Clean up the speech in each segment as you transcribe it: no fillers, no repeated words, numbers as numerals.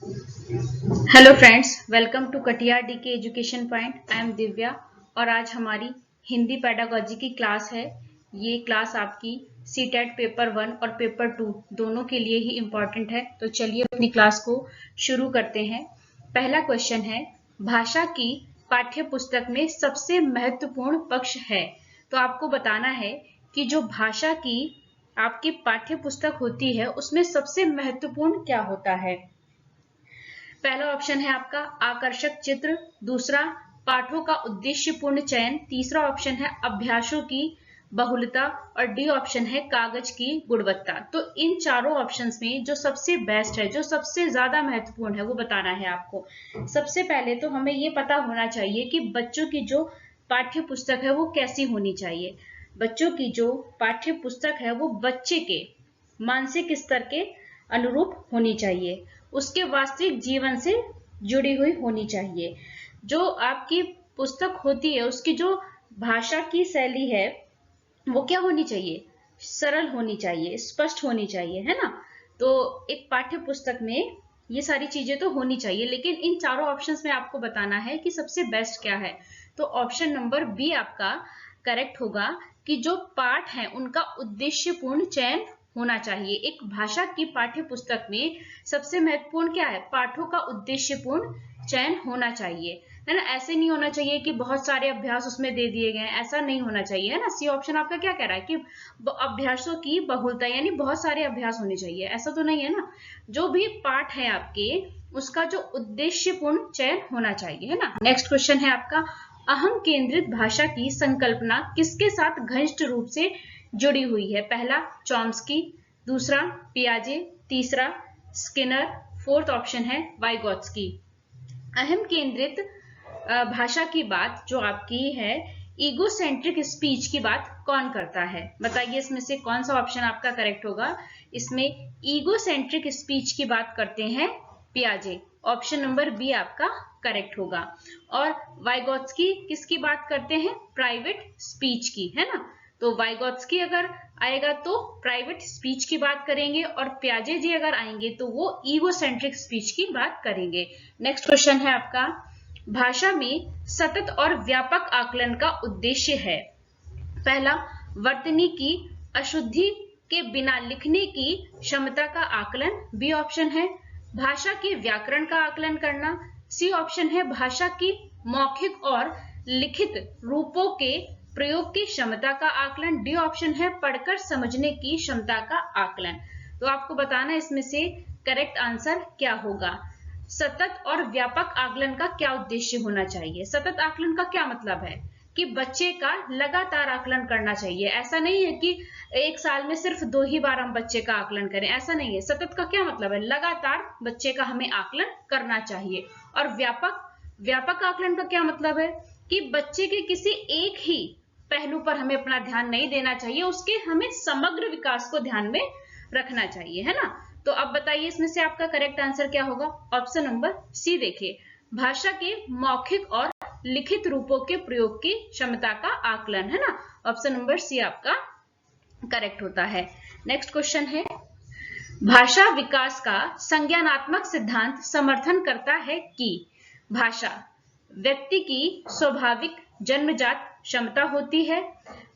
Hello friends, welcome to Katiyar DK education point. I am Divya और आज हमारी हिंदी पेडागोजी की क्लास है। ये क्लास आपकी सीटेट पेपर 1 और पेपर 2 दोनों के लिए ही इम्पोर्टेंट है। तो चलिए अपनी क्लास को शुरू करते हैं। पहला क्वेश्चन है, भाषा की पाठ्य पुस्तक में सबसे महत्वपूर्ण पक्ष है। तो आपको बताना है कि जो भाषा की आपकी पाठ्य पुस्तक होती है उसमें सबसे महत्वपूर्ण क्या होता है। पहला ऑप्शन है आपका आकर्षक चित्र, दूसरा पाठों का उद्देश्यपूर्ण चयन, तीसरा ऑप्शन है अभ्यासों की बहुलता और डी ऑप्शन है कागज की गुणवत्ता। तो इन चारों ऑप्शंस में जो सबसे बेस्ट है, जो सबसे ज्यादा महत्वपूर्ण है, वो बताना है आपको। सबसे पहले तो हमें ये पता होना चाहिए कि बच्चों की जो पाठ्य पुस्तक है वो कैसी होनी चाहिए। बच्चों की जो पाठ्य पुस्तक है वो बच्चे के मानसिक स्तर के अनुरूप होनी चाहिए, उसके वास्तविक जीवन से जुड़ी हुई होनी चाहिए। जो आपकी पुस्तक होती है उसकी जो भाषा की शैली है वो क्या होनी चाहिए, सरल होनी चाहिए, स्पष्ट होनी चाहिए, है ना। तो एक पाठ्य पुस्तक में ये सारी चीजें तो होनी चाहिए, लेकिन इन चारों ऑप्शंस में आपको बताना है कि सबसे बेस्ट क्या है। तो ऑप्शन नंबर बी आपका करेक्ट होगा कि जो पाठ है उनका उद्देश्यपूर्ण चयन होना चाहिए। एक भाषा की पाठ्य पुस्तक में सबसे महत्वपूर्ण क्या है, पाठों का उद्देश्यपूर्ण चयन होना चाहिए, है ना। ऐसे नहीं होना चाहिए कि बहुत सारे अभ्यास उसमें दे दिए गए, ऐसा नहीं होना चाहिए, है ना। सी ऑप्शन आपका क्या कह रहा है कि अभ्यासों की बहुलता, यानी बहुत सारे अभ्यास होने चाहिए, ऐसा तो नहीं है ना। जो भी पाठ है आपके उसका जो उद्देश्यपूर्ण चयन होना चाहिए, है ना। नेक्स्ट क्वेश्चन है आपका, अहम केंद्रित भाषा की संकल्पना किसके साथ घनिष्ठ रूप से जुड़ी हुई है। पहला चॉम्स्की, दूसरा पियाजे, तीसरा स्किनर, फोर्थ ऑप्शन है वाइगोत्स्की। अहम केंद्रित भाषा की बात जो आपकी है, ईगोसेंट्रिक स्पीच की बात कौन करता है। बताइए इसमें से कौन सा ऑप्शन आपका करेक्ट होगा। इसमें ईगोसेंट्रिक स्पीच की बात करते हैं पियाजे, ऑप्शन नंबर बी आपका करेक्ट होगा। और वाइगोत्स्की किसकी बात करते हैं, प्राइवेट स्पीच की, है ना। तो वाइगोत्स्की अगर आएगा तो प्राइवेट स्पीच की बात करेंगे, और पियाजे जी अगर आएंगे तो वो ईगोसेंट्रिक स्पीच की बात करेंगे। नेक्स्ट क्वेश्चन है आपका, भाषा में सतत और व्यापक आकलन का उद्देश्य है। पहला वर्तनी की अशुद्धि के बिना लिखने की क्षमता का आकलन, बी ऑप्शन है भाषा के व्याकरण का आकलन करना, सी ऑप्शन है भाषा की मौखिक और लिखित रूपों के प्रयोग की क्षमता का आकलन, डी ऑप्शन है पढ़कर समझने की क्षमता का आकलन। तो आपको बताना इसमें से करेक्ट आंसर क्या होगा। सतत और व्यापक आकलन का क्या उद्देश्य होना चाहिए। सतत आकलन का क्या मतलब है कि बच्चे का लगातार आकलन करना चाहिए। ऐसा नहीं है कि एक साल में सिर्फ 2 ही बार हम बच्चे का आकलन करें, ऐसा नहीं है। सतत का क्या मतलब है, लगातार बच्चे का हमें आकलन करना चाहिए। और व्यापक आकलन का क्या मतलब है कि बच्चे के किसी एक ही पहलू पर हमें अपना ध्यान नहीं देना चाहिए, उसके हमें समग्र विकास को ध्यान में रखना चाहिए, है ना। तो अब बताइए इसमें से आपका करेक्ट आंसर क्या होगा। ऑप्शन नंबर सी देखिए, भाषा के मौखिक और लिखित रूपों के प्रयोग की क्षमता का आकलन, है ना। ऑप्शन नंबर सी आपका करेक्ट होता है। नेक्स्ट क्वेश्चन है, भाषा विकास का संज्ञानात्मक सिद्धांत समर्थन करता है कि भाषा व्यक्ति की स्वाभाविक जन्मजात क्षमता होती है,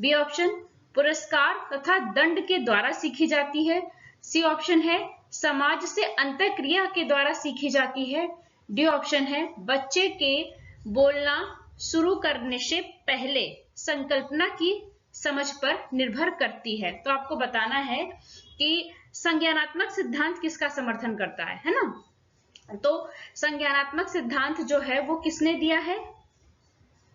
बी ऑप्शन पुरस्कार तथा दंड के द्वारा सीखी जाती है, सी ऑप्शन है समाज से अंतःक्रिया के द्वारा सीखी जाती है, डी ऑप्शन है बच्चे के बोलना शुरू करने से पहले संकल्पना की समझ पर निर्भर करती है। तो आपको बताना है कि संज्ञानात्मक सिद्धांत किसका समर्थन करता है ना। तो संज्ञानात्मक सिद्धांत जो है वो किसने दिया है,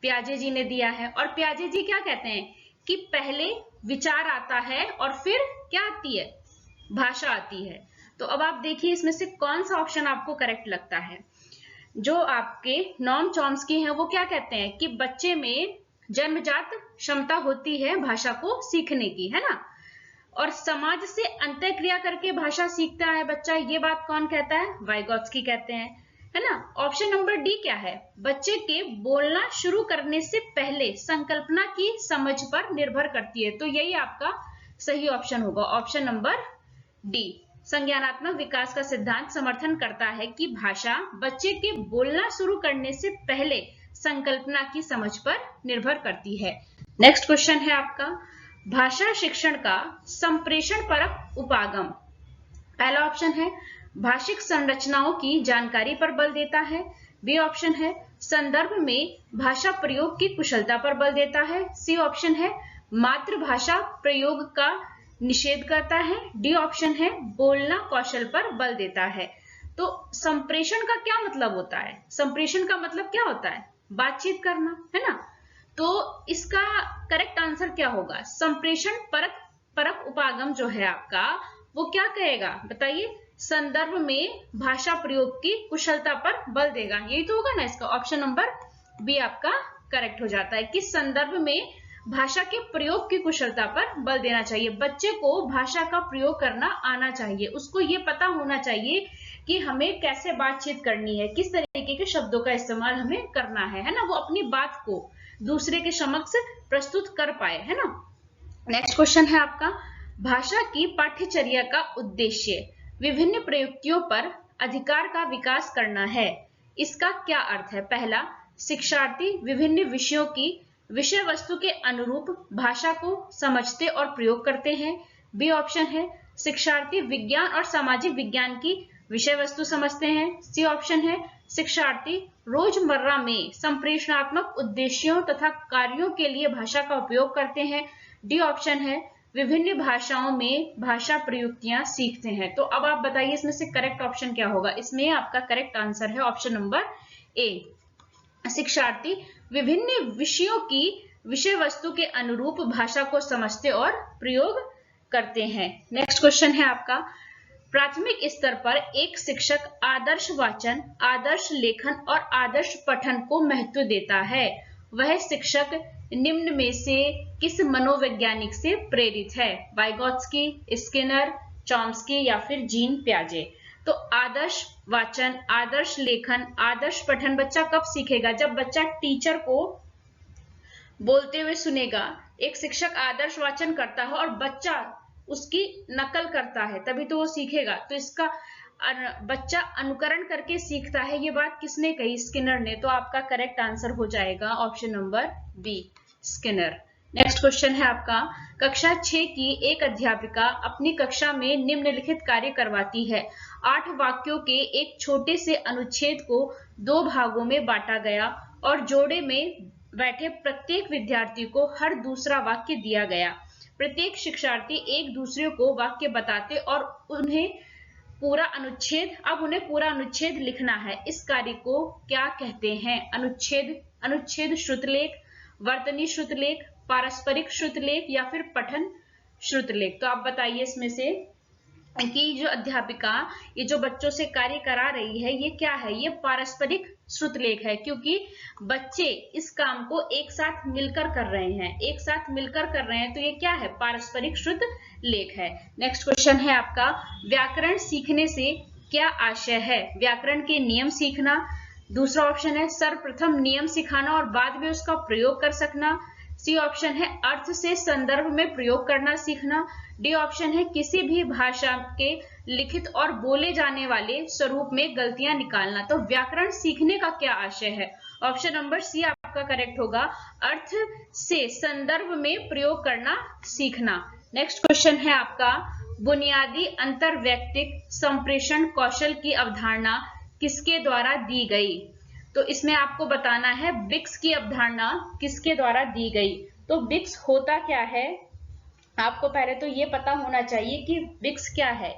पियाजे जी ने दिया है। और पियाजे जी क्या कहते हैं कि पहले विचार आता है और फिर क्या आती है, भाषा आती है। तो अब आप देखिए इसमें से कौन सा ऑप्शन आपको करेक्ट लगता है। जो आपके नॉम चॉम्स्की हैं वो क्या कहते हैं कि बच्चे में जन्मजात क्षमता होती है भाषा को सीखने की, है ना। और समाज से अंतःक्रिया करके भाषा सीखता है बच्चा, ये बात कौन कहता है, वाइगोत्स्की कहते हैं, है ना। ऑप्शन नंबर डी क्या है, बच्चे के बोलना शुरू करने से पहले संकल्पना की समझ पर निर्भर करती है। तो यही आपका सही ऑप्शन होगा, ऑप्शन नंबर डी। संज्ञानात्मक विकास का सिद्धांत समर्थन करता है कि भाषा बच्चे के बोलना शुरू करने से पहले संकल्पना की समझ पर निर्भर करती है। नेक्स्ट क्वेश्चन है आपका, भाषा शिक्षण का संप्रेषण परक उपागम। पहला ऑप्शन है भाषिक संरचनाओं की जानकारी पर बल देता है। बी ऑप्शन है संदर्भ में भाषा प्रयोग की कुशलता पर बल देता है। सी ऑप्शन है मातृभाषा प्रयोग का निषेध करता है। डी ऑप्शन है बोलना कौशल पर बल देता है। तो संप्रेषण का क्या मतलब होता है? संप्रेषण का मतलब क्या होता है? बातचीत करना, है ना। तो इसका करेक्ट आंसर क्या होगा? संप्रेषण परक उपागम जो है आपका, वो क्या कहेगा बताइए? संदर्भ में भाषा प्रयोग की कुशलता पर बल देगा। यही तो होगा ना इसका। ऑप्शन नंबर बी आपका करेक्ट हो जाता है कि संदर्भ में भाषा के प्रयोग की कुशलता पर बल देना चाहिए। बच्चे को भाषा का प्रयोग करना आना चाहिए, उसको ये पता होना चाहिए कि हमें कैसे बातचीत करनी है, किस तरीके के शब्दों का इस्तेमाल हमें करना है ना। वो अपनी बात को दूसरे के समक्ष प्रस्तुत कर पाए, है ना। नेक्स्ट क्वेश्चन है आपका, भाषा की पाठ्यचर्या का उद्देश्य विभिन्न प्रयुक्तियों पर अधिकार का विकास करना है। इसका क्या अर्थ है? पहला, शिक्षार्थी विभिन्न विषयों की विषय वस्तु के अनुरूप भाषा को समझते और प्रयोग करते हैं। बी ऑप्शन है शिक्षार्थी विज्ञान और सामाजिक विज्ञान की विषय वस्तु समझते हैं। सी ऑप्शन है शिक्षार्थी रोजमर्रा में संप्रेषणात्मक उद्देश्यों तथा कार्यों के लिए भाषा का उपयोग करते हैं। डी ऑप्शन है विभिन्न भाषाओं में भाषा प्रयुक्तियां सीखते हैं। तो अब आप बताइए इसमें से करेक्ट ऑप्शन क्या होगा? इसमें आपका करेक्ट आंसर है ऑप्शन नंबर ए, शिक्षार्थी विभिन्न विषयों की विषय वस्तु के अनुरूप भाषा को समझते और प्रयोग करते हैं। नेक्स्ट क्वेश्चन है आपका, प्राथमिक स्तर पर एक शिक्षक आदर्श वाचन, आदर्श लेखन और आदर्श पठन को महत्व देता है। वह शिक्षक निम्न में से किस मनोवैज्ञानिक से प्रेरित है? वाइगोत्स्की, स्किनर, चॉम्स्की या फिर जीन पियाजे। तो आदर्श वाचन, आदर्श लेखन, आदर्श पठन बच्चा कब सीखेगा? जब बच्चा टीचर को बोलते हुए सुनेगा। एक शिक्षक आदर्श वाचन करता है और बच्चा उसकी नकल करता है, तभी तो वो सीखेगा। तो इसका बच्चा अनुकरण करके सीखता है, ये बात किसने कही? स्किनर ने। तो आपका करेक्ट आंसर हो जाएगा option number B, Skinner. Next question है आपका, कक्षा 6 की एक अध्यापिका अपनी कक्षा में निम्नलिखित कार्य करवाती है। 8 वाक्यों के एक छोटे से अनुच्छेद को 2 भागों में बांटा गया और जोड़े में बैठे प्रत्येक विद्यार्थी को हर दूसरा वाक्य दिया गया। प्रत्येक शिक्षार्थी एक दूसरे को वाक्य बताते और उन्हें पूरा अनुच्छेद लिखना है। इस कार्य को क्या कहते हैं? अनुच्छेद श्रुतलेख, वर्तनी श्रुतलेख, पारस्परिक श्रुतलेख या फिर पठन श्रुतलेख। तो आप बताइए इसमें से कि जो अध्यापिका ये जो बच्चों से कार्य करा रही है, ये क्या है? ये पारस्परिक श्रुतलेख है, क्योंकि बच्चे इस काम को एक साथ मिलकर कर रहे हैं, तो ये क्या है? पारस्परिक श्रुतलेख है। नेक्स्ट क्वेश्चन है आपका, व्याकरण सीखने से क्या आशय है? व्याकरण के नियम सीखना। दूसरा ऑप्शन है सर्वप्रथम नियम सिखाना और बाद में उसका प्रयोग कर सकना। सी ऑप्शन है अर्थ से संदर्भ में प्रयोग करना सीखना। डी ऑप्शन है किसी भी भाषा के लिखित और बोले जाने वाले स्वरूप में गलतियां निकालना। तो व्याकरण सीखने का क्या आशय है? ऑप्शन नंबर सी आपका करेक्ट होगा, अर्थ से संदर्भ में प्रयोग करना सीखना। नेक्स्ट क्वेश्चन है आपका, बुनियादी अंतरवैयक्तिक संप्रेषण कौशल की अवधारणा किसके द्वारा दी गई? तो इसमें आपको बताना है बिक्स की अवधारणा किसके द्वारा दी गई। तो बिक्स होता क्या है? आपको पहले तो ये पता होना चाहिए कि बिक्स क्या है।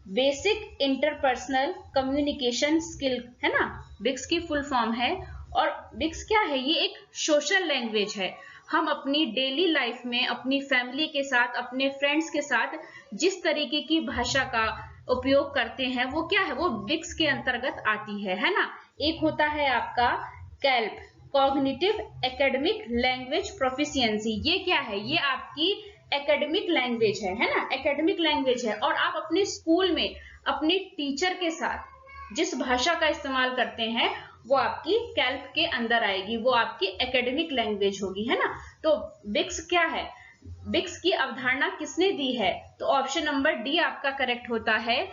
बेसिक इंटरपर्सनल कम्युनिकेशन स्किल, है ना, बिक्स की फुल फॉर्म है। और बिक्स क्या है? ये एक सोशल लैंग्वेज है। हम अपनी डेली लाइफ में अपनी फैमिली के साथ, अपने फ्रेंड्स के साथ जिस तरीके की भाषा का उपयोग करते हैं, वो क्या है? वो बिक्स के अंतर्गत आती है ना। एक होता है आपका kelp, cognitive academic language proficiency. ये क्या है? ये आपकी एकेडमिक लैंग्वेज है ना, एकेडमिक लैंग्वेज है। और आप अपने स्कूल में अपने टीचर के साथ जिस भाषा का इस्तेमाल करते हैं वो आपकी कैल्प के अंदर आएगी, वो आपकी एकेडमिक लैंग्वेज होगी, है ना। तो बिक्स क्या है? बिक्स की अवधारणा किसने दी है? तो ऑप्शन नंबर डी आपका करेक्ट होता है,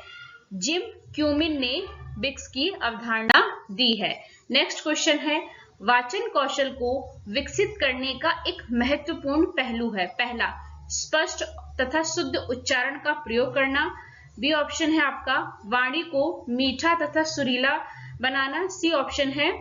जिम क्यूमिन ने बिक्स की अवधारणा दी है। नेक्स्ट क्वेश्चन है, वाचन कौशल को विकसित करने का एक महत्वपूर्ण पहलू है। पहला, स्पष्ट तथा शुद्ध उच्चारण का प्रयोग करना। बी ऑप्शन है आपका, वाणी को मीठा तथा सुरीला बनाना। सी ऑप्शन है,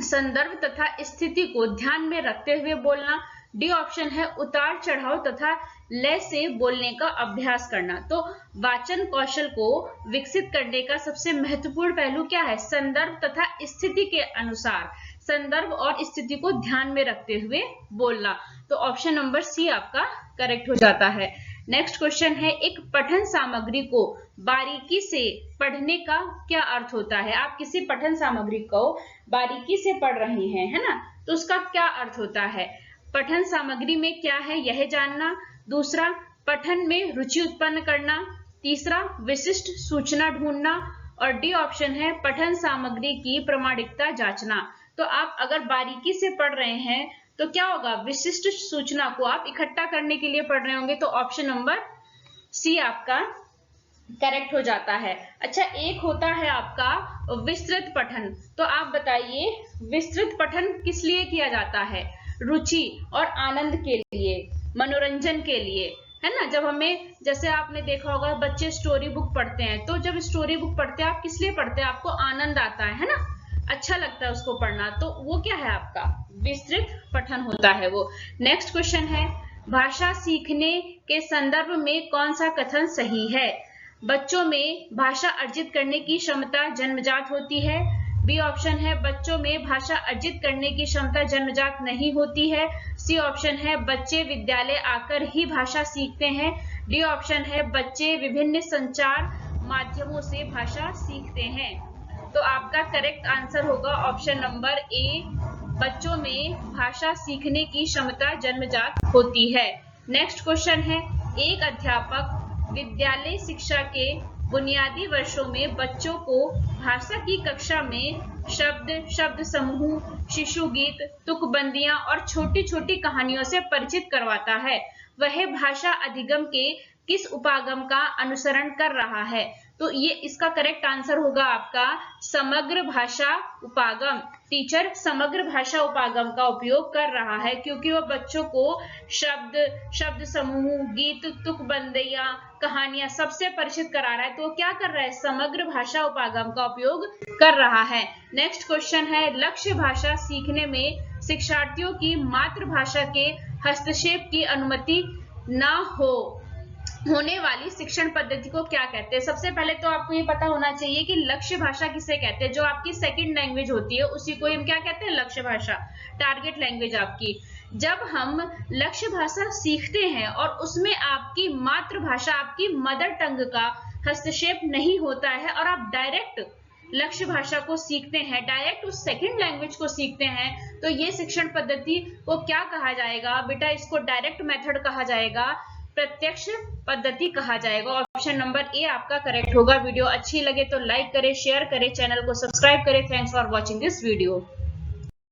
संदर्भ तथा स्थिति को ध्यान में रखते हुए बोलना। डी ऑप्शन है, उतार चढ़ाव तथा लय से बोलने का अभ्यास करना। तो वाचन कौशल को विकसित करने का सबसे महत्वपूर्ण पहलू क्या है? संदर्भ तथा स्थिति के अनुसार, संदर्भ और स्थिति को ध्यान में रखते हुए बोलना। तो ऑप्शन नंबर सी आपका करेक्ट हो जाता है। नेक्स्ट क्वेश्चन है, एक पठन सामग्री को बारीकी से पढ़ने का क्या अर्थ होता है? आप किसी पठन सामग्री को बारीकी से पढ़ रहे हैं, है ना, तो उसका क्या अर्थ होता है? पठन सामग्री में क्या है यह जानना। दूसरा, पठन में रुचि उत्पन्न करना। तीसरा, विशिष्ट सूचना ढूंढना। और डी ऑप्शन है, पठन सामग्री की प्रामाणिकता जांचना। तो आप अगर बारीकी से पढ़ रहे हैं तो क्या होगा? विशिष्ट सूचना को आप इकट्ठा करने के लिए पढ़ रहे होंगे। तो ऑप्शन नंबर सी आपका करेक्ट हो जाता है। अच्छा, एक होता है आपका विस्तृत पठन। तो आप बताइए, विस्तृत पठन किस लिए किया जाता है? रुचि और आनंद के लिए, मनोरंजन के लिए, है ना। जब हमें, जैसे आपने देखा होगा बच्चे स्टोरी बुक पढ़ते हैं, तो जब स्टोरी बुक पढ़ते हैं आप किस लिए पढ़ते हैं? आपको आनंद आता है ना, अच्छा लगता है उसको पढ़ना, तो वो क्या है आपका? विस्तृत पठन होता है वो। नेक्स्ट क्वेश्चन है, भाषा सीखने के संदर्भ में कौन सा कथन सही है? बच्चों में भाषा अर्जित करने की क्षमता जन्मजात होती है। बी ऑप्शन है, बच्चों में भाषा अर्जित करने की क्षमता जन्मजात नहीं होती है। सी ऑप्शन है, बच्चे विद्यालय आकर ही भाषा सीखते हैं। डी ऑप्शन है, बच्चे विभिन्न संचार माध्यमों से भाषा सीखते हैं। तो आपका करेक्ट आंसर होगा ऑप्शन नंबर ए, बच्चों में भाषा सीखने की क्षमता जन्मजात होती है। नेक्स्ट क्वेश्चन है, एक अध्यापक विद्यालय शिक्षा के बुनियादी वर्षों में बच्चों को भाषा की कक्षा में शब्द, शब्द समूह, शिशु गीत, तुकबंदियां और छोटी छोटी कहानियों से परिचित करवाता है। वह भाषा अधिगम के किस उपागम का अनुसरण कर रहा है? तो ये इसका करेक्ट आंसर होगा आपका समग्र भाषा उपागम। टीचर समग्र भाषा उपागम का उपयोग कर रहा है, क्योंकि वो बच्चों को शब्द, शब्द समूह, गीत, तुकबंदियां, कहानियां सबसे परिचित करा रहा है। तो क्या कर रहा है? समग्र भाषा उपागम का उपयोग कर रहा है। नेक्स्ट क्वेश्चन है, लक्ष्य भाषा सीखने में शिक्षार्थियों की मातृभाषा के हस्तक्षेप की अनुमति न होने वाली शिक्षण पद्धति को क्या कहते हैं? सबसे पहले तो आपको ये पता होना चाहिए कि लक्ष्य भाषा किसे कहते हैं। जो आपकी सेकंड लैंग्वेज होती है उसी को हम क्या कहते हैं? लक्ष्य भाषा, टारगेट लैंग्वेज आपकी। जब हम लक्ष्य भाषा सीखते हैं और उसमें आपकी मातृभाषा, आपकी मदर टंग का हस्तक्षेप नहीं होता है और आप डायरेक्ट लक्ष्य भाषा को सीखते हैं, डायरेक्ट उस सेकंड लैंग्वेज को सीखते हैं, तो ये शिक्षण पद्धति को क्या कहा जाएगा बेटा? इसको डायरेक्ट मेथड कहा जाएगा, प्रत्यक्ष पद्धति कहा जाएगा। ऑप्शन नंबर ए आपका करेक्ट होगा। वीडियो अच्छी लगे तो लाइक करें, शेयर करें, चैनल को सब्सक्राइब करें। Thanks for watching this video.